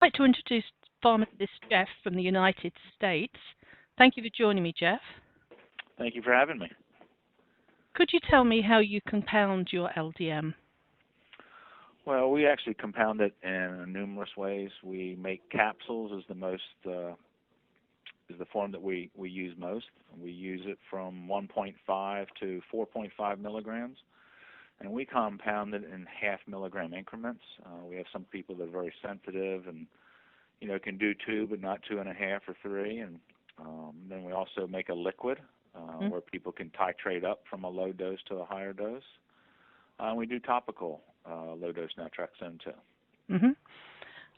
I'd like to introduce Pharmacist Jeff from the United States. Thank you for joining me, Jeff. Thank you for having me. Could you tell me how you compound your LDM? Well, we actually compound it in numerous ways. We make capsules is the form that we use most. We use it from 1.5 to 4.5 milligrams, and we compound it in half milligram increments. We have some people that are very sensitive and can do 2 but not 2.5 or 3, and then we also make a liquid where people can titrate up from a low dose to a higher dose. We do topical low dose naltrexone too.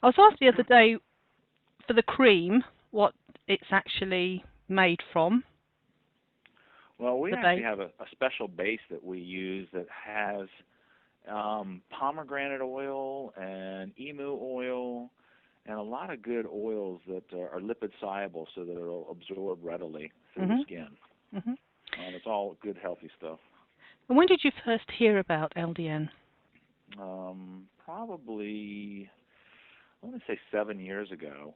I was asked the other day for the cream what it's actually made from. Well, we actually have a special base that we use that has pomegranate oil and emu oil and a lot of good oils that are lipid soluble so that it'll absorb readily through the skin. It's all good, healthy stuff. And when did you first hear about LDN? Probably, I want to say 7 years ago.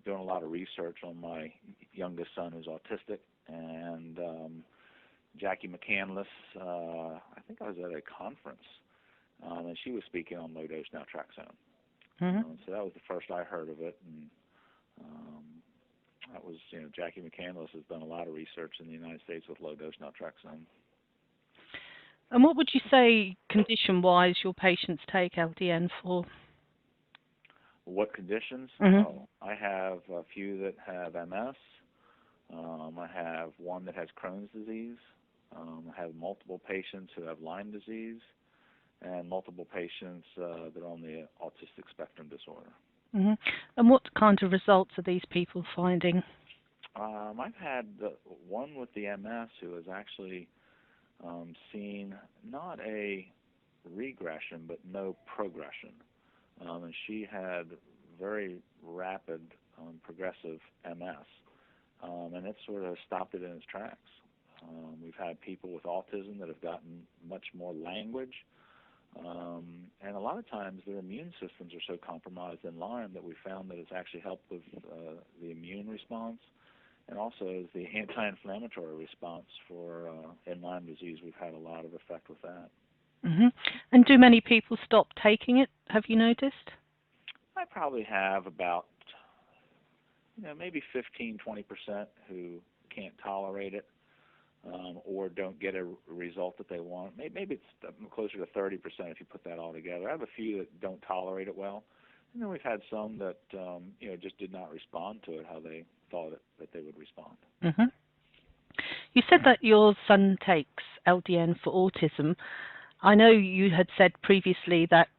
Doing a lot of research on my youngest son who's autistic, and Jackie McCandless, I think I was at a conference, and she was speaking on low-dose naltrexone. So that was the first I heard of it, and that was, Jackie McCandless has done a lot of research in the United States with low-dose naltrexone. And what would you say, condition-wise, your patients take LDN for? What conditions? Oh, I have a few that have MS. I have one that has Crohn's disease. I have multiple patients who have Lyme disease, and multiple patients that are on the autistic spectrum disorder. And what kind of results are these people finding? I've had one with the MS who has actually seen not a regression but no progression. And she had very rapid progressive MS, and it sort of stopped it in its tracks. We've had people with autism that have gotten much more language, and a lot of times their immune systems are so compromised in Lyme that we found that it's actually helped with the immune response, and also the anti-inflammatory response for in Lyme disease. We've had a lot of effect with that. And do many people stop taking it, have you noticed? I probably have about, maybe 15–20% who can't tolerate it or don't get a result that they want. Maybe it's closer to 30% if you put that all together. I have a few that don't tolerate it well. And then we've had some that, just did not respond to it how they thought that they would respond. You said that your son takes LDN for autism. I know you had said previously that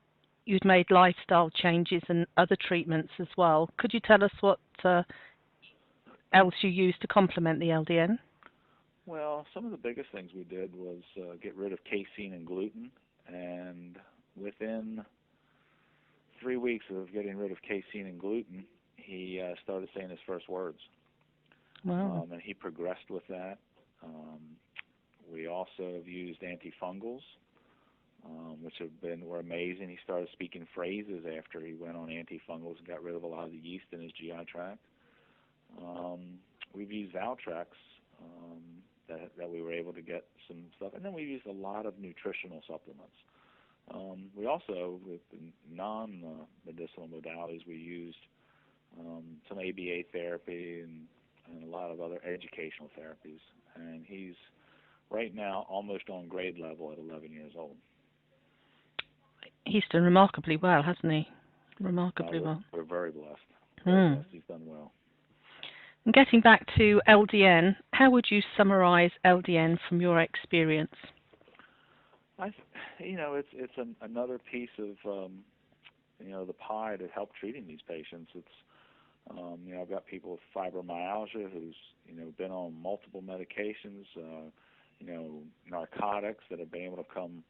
you'd made lifestyle changes and other treatments as well. Could you tell us what else you used to complement the LDN? Well, some of the biggest things we did was get rid of casein and gluten, and within 3 weeks of getting rid of casein and gluten, he started saying his first words. Wow. And he progressed with that. We also have used antifungals, which were amazing. He started speaking phrases after he went on antifungals and got rid of a lot of the yeast in his GI tract. We've used Valtrex that we were able to get some stuff, and then we used a lot of nutritional supplements. We also, with non-medicinal modalities, we used some ABA therapy and a lot of other educational therapies. And he's right now almost on grade level at 11 years old. He's done remarkably well, hasn't he? Remarkably well. We're very blessed. Very blessed. He's done well. And getting back to LDN, how would you summarize LDN from your experience? It's another piece of the pie to help treating these patients. It's I've got people with fibromyalgia who's been on multiple medications, narcotics that have been able to come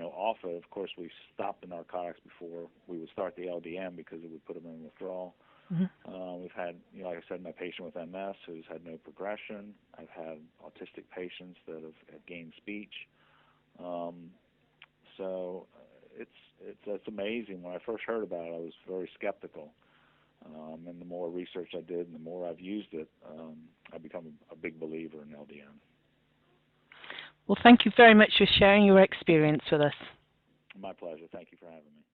off of. Of course, we stopped the narcotics before we would start the LDN because it would put them in withdrawal. We've had, like I said, my patient with MS who's had no progression. I've had autistic patients that have gained speech. So it's it's amazing. When I first heard about it, I was very skeptical. And the more research I did and the more I've used it, I've become a big believer in LDN. Well, thank you very much for sharing your experience with us. My pleasure. Thank you for having me.